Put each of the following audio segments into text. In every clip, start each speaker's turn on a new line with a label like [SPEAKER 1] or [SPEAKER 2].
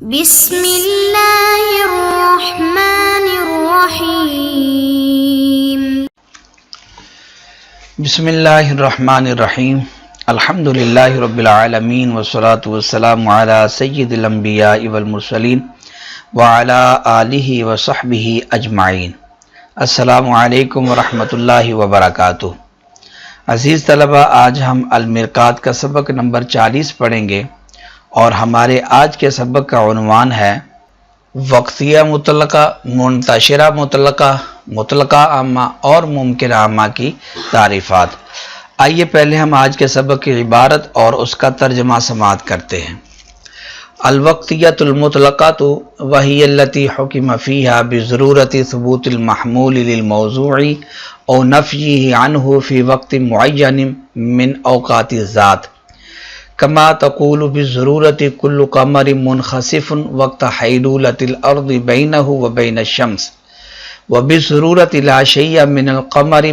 [SPEAKER 1] بسم اللہ الرحمن الرحیم
[SPEAKER 2] بسم اللہ الرحمن الرحیم الحمدللہ رب العالمین والصلاة والسلام علی سید الانبیاء والمرسلین وعلی آلہ وصحبہ اجمعین۔ السلام علیکم ورحمۃ اللہ وبرکاتہ۔ عزیز طلبہ، آج ہم المرقات کا سبق نمبر 40 پڑھیں گے اور ہمارے آج کے سبق کا عنوان ہے وقتیہ مطلقہ، منتشرہ مطلقہ، مطلقہ عامہ اور ممکنہ عامہ کی تعریفات۔ آئیے پہلے ہم آج کے سبق کی عبارت اور اس کا ترجمہ سماعت کرتے ہیں۔ الوقتیۃ المطلقۃ وہی التی حکم فیہا بضرورت ثبوت المحمول للموضوع او نفیہ عنہ فی وقت معین من اوقات الذات، کما تقول بالضرورت کل قمر منخسف وقت حیلولۃ الارض بینہ وبین الشمس، وبالضرورت لا شیء من القمر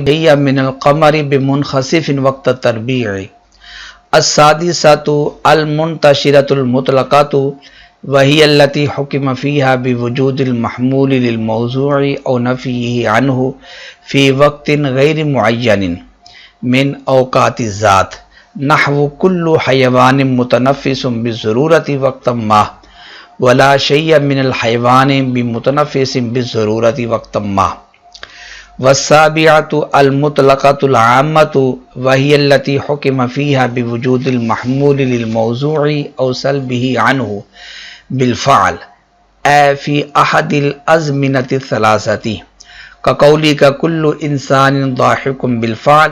[SPEAKER 2] بمنخسف وقت التربیع۔ السادسۃ المنتشرۃ المطلقۃ وہی التی حکم فیہا بوجود المحمول للموضوع او نفیہ عنہ فی وقت غیر معین من اوقات الذات، نحو کل حیوان متنفس بالضرورت وقتا ما، ولا شیء من الحیوان بمتنفس بالضرورت وقتا ما۔ والسابعۃ المطلقۃ العامۃ وہی التی حکم فیہا بوجود المحمول للموضوع او سلبہ عنہ بالفعل اے فی احد الازمنۃ الثلاثۃ، کقولک کل انسان ضاحک بالفعل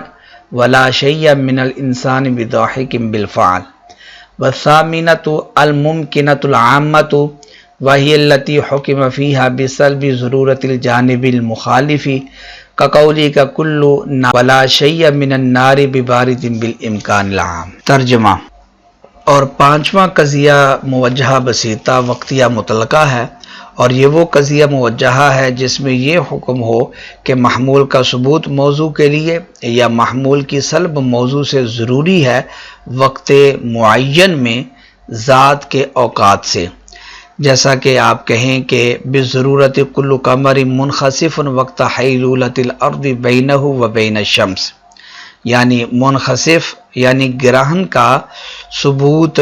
[SPEAKER 2] ولا شیء من الانسان بضاحک بالفعل۔ والثامنۃ الممکنۃ العامۃ وہی التی حکم فیہا بسلب ضرورت الجانب المخالف، کقولک کل ولا شیء من النار ببارد بالامکان العام۔ ترجمہ اور پانچواں قضیہ موجہہ بسیطہ وقتیہ مطلقہ ہے، اور یہ وہ قضیہ موجہہ ہے جس میں یہ حکم ہو کہ محمول کا ثبوت موضوع کے لیے یا محمول کی سلب موضوع سے ضروری ہے وقت معین میں ذات کے اوقات سے، جیسا کہ آپ کہیں کہ بضرورت کل قمر منخسف وقت حیلولۃ الارض بینہ وبین الشمس، یعنی منخسف یعنی گرہن کا ثبوت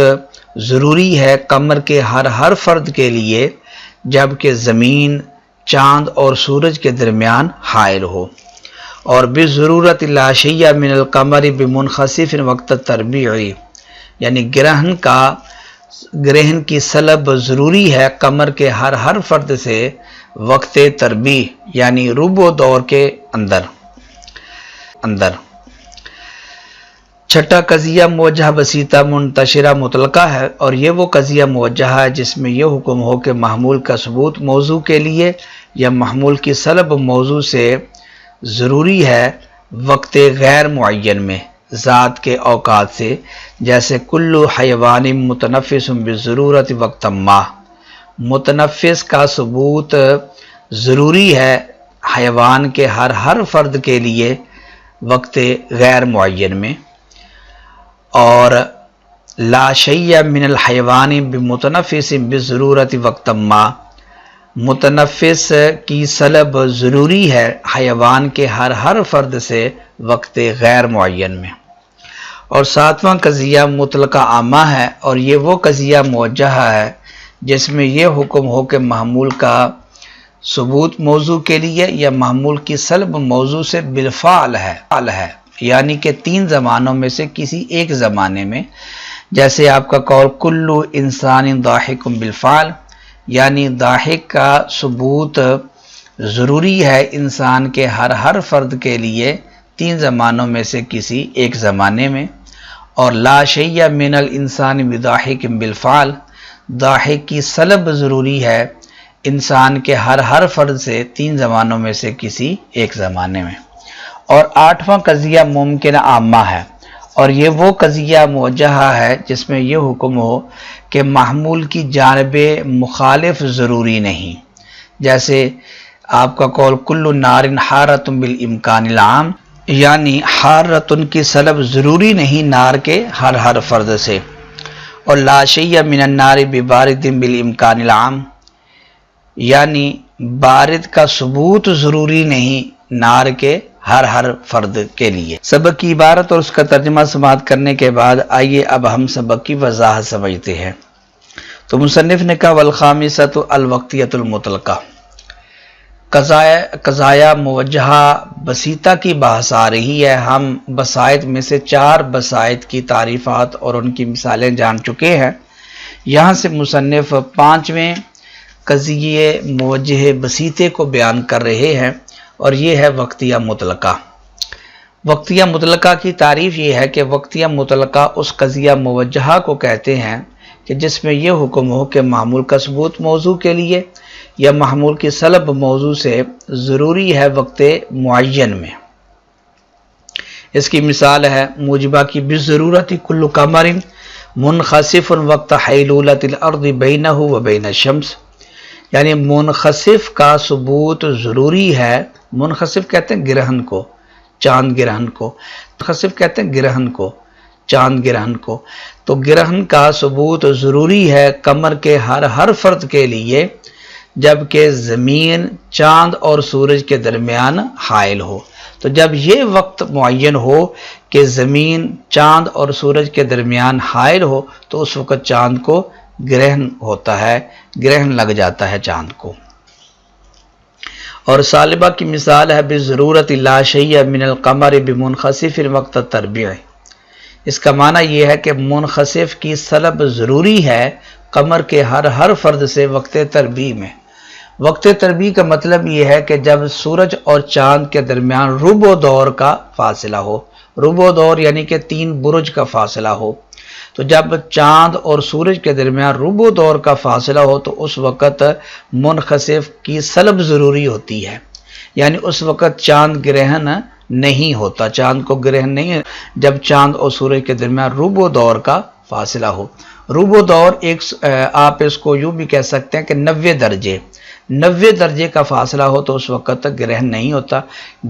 [SPEAKER 2] ضروری ہے قمر کے ہر فرد کے لیے جبکہ زمین، چاند اور سورج کے درمیان حائل ہو، اور بضرورت لا شیء من القمر بمنخسف وقت التربیع، یعنی گرہن کی سلب ضروری ہے قمر کے ہر فرد سے وقت تربیع یعنی ربع دور کے اندر۔ چھٹا قضیہ موجہہ بسیطہ منتشرہ مطلقہ ہے، اور یہ وہ قضیہ موجہہ ہے جس میں یہ حکم ہو کہ محمول کا ثبوت موضوع کے لیے یا محمول کی سلب موضوع سے ضروری ہے وقت غیر معین میں ذات کے اوقات سے، جیسے کل حیوان متنفس بالضرورت وقتا ما، متنفس کا ثبوت ضروری ہے حیوان کے ہر فرد کے لیے وقت غیر معین میں، اور لا شیء من الحیوان بمتنفس بالضرورت وقتا ما، متنفس کی سلب ضروری ہے حیوان کے ہر فرد سے وقت غیر معین میں۔ اور ساتواں قضیہ مطلقہ عامہ ہے، اور یہ وہ قضیہ موجہہ ہے جس میں یہ حکم ہو کہ محمول کا ثبوت موضوع کے لیے یا محمول کی سلب موضوع سے بالفعل ہے، یعنی کہ 3 زمانوں میں سے کسی ایک زمانے میں، جیسے آپ کا قول کل انسان ضاحک بالفعل، یعنی ضاحک کا ثبوت ضروری ہے انسان کے ہر فرد کے لیے 3 زمانوں میں سے کسی ایک زمانے میں، اور لا شیء من الانسان بضاحک بالفعل، ضاحک کی سلب ضروری ہے انسان کے ہر فرد سے 3 زمانوں میں سے کسی ایک زمانے میں۔ اور 8واں قضیہ ممکنہ عامہ ہے، اور یہ وہ قضیہ موجہہ ہے جس میں یہ حکم ہو کہ محمول کی جانب مخالف ضروری نہیں، جیسے آپ کا قول کل نار حارۃ بالامکان العام، یعنی حارۃ کی سلب ضروری نہیں نار کے ہر فرد سے، اور لا شیء من النار ببارد بالامکان العام، یعنی بارد کا ثبوت ضروری نہیں نار کے ہر فرد کے لیے۔ سبق کی عبارت اور اس کا ترجمہ سماعت کرنے کے بعد آئیے اب ہم سبق کی وضاحت سمجھتے ہیں۔ تو مصنف نے کہا والخامسۃ الوقتیۃ المطلقہ، قضایا موجہہ بسیطہ کی بحث آ رہی ہے۔ ہم بسائط میں سے 4 بسائط کی تعریفات اور ان کی مثالیں جان چکے ہیں۔ یہاں سے مصنف 5ویں قضیے موجہ بسیطے کو بیان کر رہے ہیں، اور یہ ہے وقتیہ مطلقہ۔ وقتیہ مطلقہ کی تعریف یہ ہے کہ وقتیہ مطلقہ اس قضیہ موجہہ کو کہتے ہیں کہ جس میں یہ حکم ہو کہ معمول کا ثبوت موضوع کے لیے یا معمول کی سلب موضوع سے ضروری ہے وقت معین میں۔ اس کی مثال ہے موجبہ کی بالضرورت کل قمر منخسف وقت حیلولۃ الارض بینہ و بین الشمس، یعنی منخسف کا ثبوت ضروری ہے۔ منخسف کہتے ہیں گرہن کو، چاند گرہن کو، منخسف کہتے ہیں گرہن کو، چاند گرہن کو۔ تو گرہن کا ثبوت ضروری ہے قمر کے ہر فرد کے لیے جبکہ زمین چاند اور سورج کے درمیان حائل ہو۔ تو جب یہ وقت معین ہو کہ زمین چاند اور سورج کے درمیان حائل ہو تو اس وقت چاند کو گرہن ہوتا ہے، گرہن لگ جاتا ہے چاند کو۔ اور سالبہ کی مثال ہے بالضرورت لا شیء من القمر بمنخسف وقت التربیع، اس کا معنی یہ ہے کہ منخسف کی سلب ضروری ہے قمر کے ہر فرد سے وقت تربیع میں۔ وقت تربیع کا مطلب یہ ہے کہ جب سورج اور چاند کے درمیان ربع دور کا فاصلہ ہو، ربع دور یعنی کہ 3 برج کا فاصلہ ہو۔ تو جب چاند اور سورج کے درمیان ربع دور کا فاصلہ ہو تو اس وقت منخسف کی سلب ضروری ہوتی ہے، یعنی اس وقت چاند گرہن نہیں ہوتا، چاند کو گرہن نہیں جب چاند اور سورج کے درمیان ربع دور کا فاصلہ ہو۔ ربع دور آپ اس کو یوں بھی کہہ سکتے ہیں کہ 90 درجے کا فاصلہ ہو تو اس وقت گرہن نہیں ہوتا۔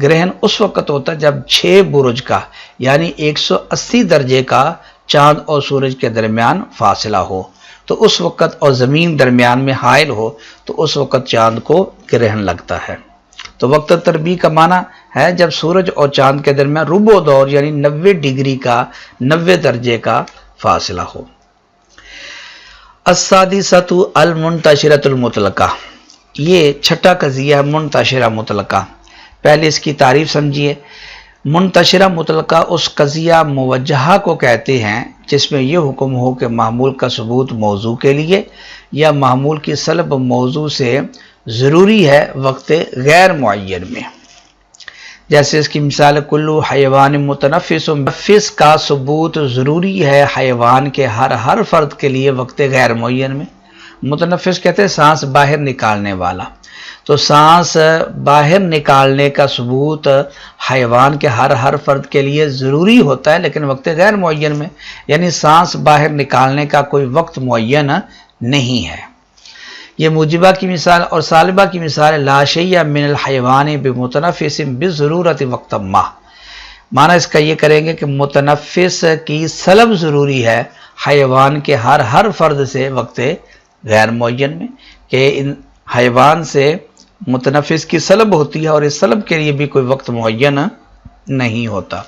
[SPEAKER 2] گرہن اس وقت ہوتا جب 6 برج کا یعنی 180 درجے کا چاند اور سورج کے درمیان فاصلہ ہو، تو اس وقت اور زمین درمیان میں حائل ہو تو اس وقت چاند کو گرہن لگتا ہے۔ تو وقت تربیع کا معنی ہے جب سورج اور چاند کے درمیان ربع دور یعنی 90 ڈگری کا 90 درجے کا فاصلہ ہو۔ السادسۃ المنتشرۃ المطلقہ، یہ 6واں قضیہ ہے منتشرہ مطلقہ۔ پہلے اس کی تعریف سمجھیے۔ منتشرہ مطلقہ اس قضیہ موجہہ کو کہتے ہیں جس میں یہ حکم ہو کہ معمول کا ثبوت موضوع کے لیے یا معمول کی سلب موضوع سے ضروری ہے وقت غیر معین میں۔ جیسے اس کی مثال کلو حیوان متنفس، متنفس کا ثبوت ضروری ہے حیوان کے ہر فرد کے لیے وقت غیر معین میں۔ متنفس کہتے ہیں سانس باہر نکالنے والا، تو سانس باہر نکالنے کا ثبوت حیوان کے ہر فرد کے لیے ضروری ہوتا ہے لیکن وقت غیر معین میں، یعنی سانس باہر نکالنے کا کوئی وقت معین نہیں ہے۔ یہ موجبہ کی مثال اور سالبہ کی مثال لا شیء من الحیوان بمتنفس بالضرورت وقت ما، معنی اس کا یہ کریں گے کہ متنفس کی سلب ضروری ہے حیوان کے ہر فرد سے وقت غیر معین میں، کہ ان حیوان سے متنفس کی سلب ہوتی ہے اور اس سلب کے لیے بھی کوئی وقت معین نہیں ہوتا۔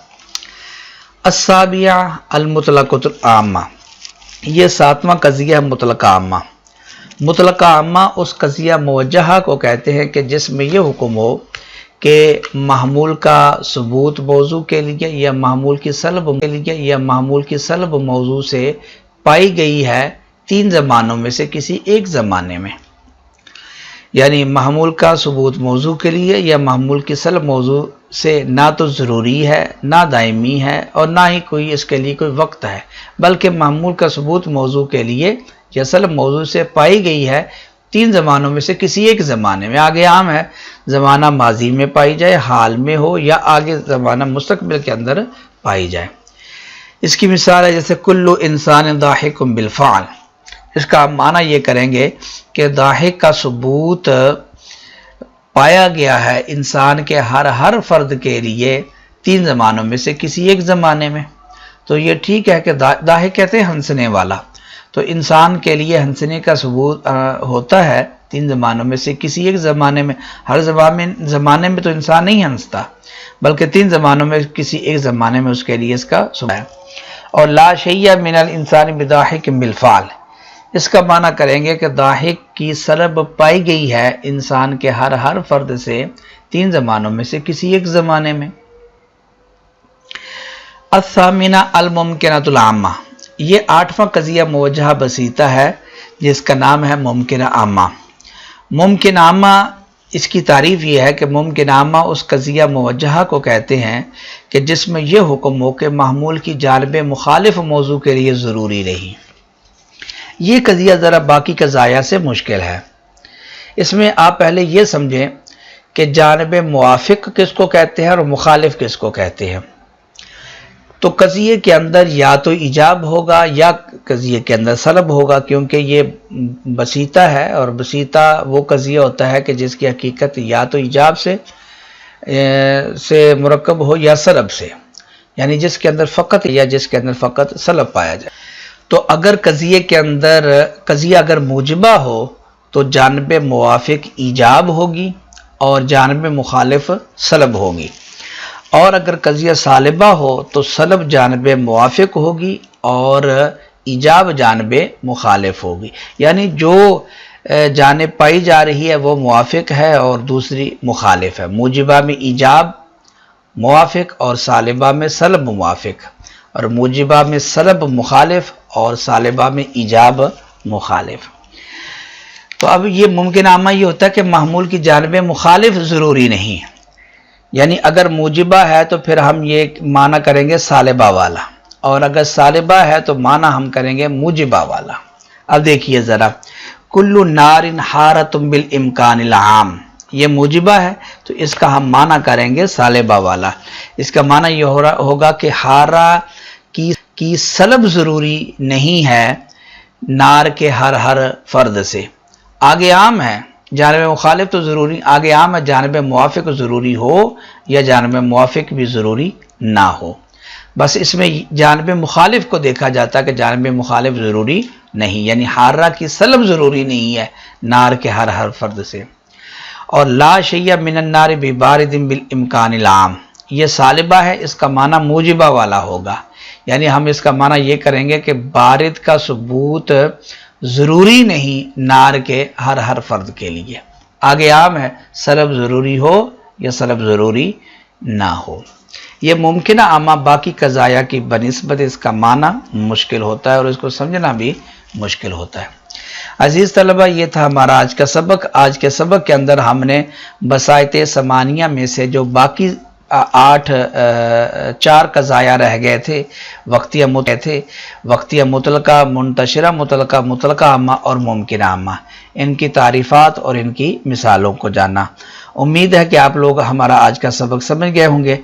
[SPEAKER 2] السابعہ المطلقۃ العامہ، یہ 7واں قضیہ مطلقہ عامہ۔ مطلقہ عامہ اس قضیہ موجہہ کو کہتے ہیں کہ جس میں یہ حکم ہو کہ معمول کا ثبوت موضوع کے لیے یا معمول کی سلب کے لیے یا معمول کی سلب موضوع سے پائی گئی ہے 3 زمانوں میں سے کسی ایک زمانے میں، یعنی معمول کا ثبوت موضوع کے لیے یا معمول کی سلب موضوع سے نہ تو ضروری ہے نہ دائمی ہے اور نہ ہی کوئی اس کے لیے کوئی وقت ہے، بلکہ معمول کا ثبوت موضوع کے لیے یا سلب موضوع سے پائی گئی ہے 3 زمانوں میں سے کسی ایک زمانے میں۔ آگے عام ہے زمانہ ماضی میں پائی جائے، حال میں ہو، یا آگے زمانہ مستقبل کے اندر پائی جائے۔ اس کی مثال ہے جیسے کلو انسان ضاحک بالفعل، اس کا معنی یہ کریں گے کہ ضاحک کا ثبوت پایا گیا ہے انسان کے ہر فرد کے لیے 3 زمانوں میں سے کسی ایک زمانے میں۔ تو یہ ٹھیک ہے کہ ضاحک کہتے ہیں ہنسنے والا، تو انسان کے لیے ہنسنے کا ثبوت ہوتا ہے 3 زمانوں میں سے کسی ایک زمانے میں. ہر زمانے میں تو انسان نہیں ہنستا، بلکہ 3 زمانوں میں کسی ایک زمانے میں اس کے لیے اس کا ثبوت ہے. اور لا شیء من الانسان بضاحک بالفعل، اس کا معنی کریں گے کہ ضاحک کی سلب پائی گئی ہے انسان کے ہر فرد سے 3 زمانوں میں سے کسی ایک زمانے میں. الثامنہ الممکنۃ العامہ، یہ 8واں قضیہ موجہہ بسیطہ ہے جس کا نام ہے ممکنہ عامہ. ممکن عامہ، اس کی تعریف یہ ہے کہ ممکن عامہ اس قضیہ موجہہ کو کہتے ہیں کہ جس میں یہ حکم ہو کہ محمول کی جانب مخالف موضوع کے لیے ضروری رہی. یہ قضیہ ذرا باقی قضایا سے مشکل ہے. اس میں آپ پہلے یہ سمجھیں کہ جانب موافق کس کو کہتے ہیں اور مخالف کس کو کہتے ہیں. تو قضیے کے اندر یا تو ایجاب ہوگا یا قضیے کے اندر سلب ہوگا، کیونکہ یہ بسیطہ ہے، اور بسیطہ وہ قضیہ ہوتا ہے کہ جس کی حقیقت یا تو ایجاب سے مرکب ہو یا سلب سے، یعنی جس کے اندر فقط یا جس کے اندر فقط سلب پایا جائے. تو اگر قضیے کے اندر قضیہ اگر موجبہ ہو تو جانب موافق ایجاب ہوگی اور جانب مخالف سلب ہوگی، اور اگر قضیہ سالبہ ہو تو سلب جانب موافق ہوگی اور ایجاب جانب مخالف ہوگی. یعنی جو جانب پائی جا رہی ہے وہ موافق ہے اور دوسری مخالف ہے. موجبہ میں ایجاب موافق اور سالبہ میں سلب موافق، اور موجبہ میں سلب مخالف اور سالبہ میں ایجاب مخالف. تو اب یہ ممکن عامہ یہ ہوتا ہے کہ محمول کی جانب مخالف ضروری نہیں، یعنی اگر موجبہ ہے تو پھر ہم یہ معنی کریں گے سالبہ والا، اور اگر سالبہ ہے تو معنی ہم کریں گے موجبہ والا. اب دیکھیے ذرا، کل نار حارۃ بالامکان العام، یہ موجبہ ہے تو اس کا ہم معنی کریں گے سالبہ والا. اس کا معنی یہ ہوگا کہ حارہ کی سلب ضروری نہیں ہے نار کے ہر فرد سے. آگے عام ہے، جانب مخالف تو ضروری، آگے عام ہے جانب موافق ضروری ہو یا جانب موافق بھی ضروری نہ ہو. بس اس میں جانب مخالف کو دیکھا جاتا ہے کہ جانب مخالف ضروری نہیں، یعنی حارہ کی سلب ضروری نہیں ہے نار کے ہر فرد سے. اور لا شیء من النار ببارد بالامکان العام، یہ سالبہ ہے، اس کا معنی موجبہ والا ہوگا. یعنی ہم اس کا معنی یہ کریں گے کہ بارد کا ثبوت ضروری نہیں نار کے ہر فرد کے لیے. آگے عام ہے سلب ضروری ہو یا سلب ضروری نہ ہو. یہ ممکنہ عامہ باقی قضایا کی بنسبت اس کا معنی مشکل ہوتا ہے اور اس کو سمجھنا بھی مشکل ہوتا ہے. عزیز طلبہ، یہ تھا ہمارا آج کا سبق. آج کے سبق کے اندر ہم نے بسائط ثمانیہ میں سے جو باقی 4 قضایا رہ گئے تھے، وقتیہ مطلقہ، منتشرہ مطلقہ، مطلقہ عامہ اور ممکنہ عامہ، ان کی تعریفات اور ان کی مثالوں کو جانا. امید ہے کہ آپ لوگ ہمارا آج کا سبق سمجھ گئے ہوں گے.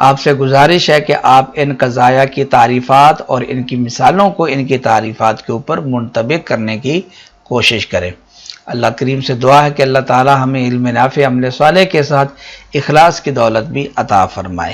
[SPEAKER 2] آپ سے گزارش ہے کہ آپ ان قضایا کی تعریفات اور ان کی مثالوں کو ان کی تعریفات کے اوپر منطبق کرنے کی کوشش کریں. اللہ کریم سے دعا ہے کہ اللہ تعالی ہمیں علم نافع، عمل صالح کے ساتھ اخلاص کی دولت بھی عطا فرمائے.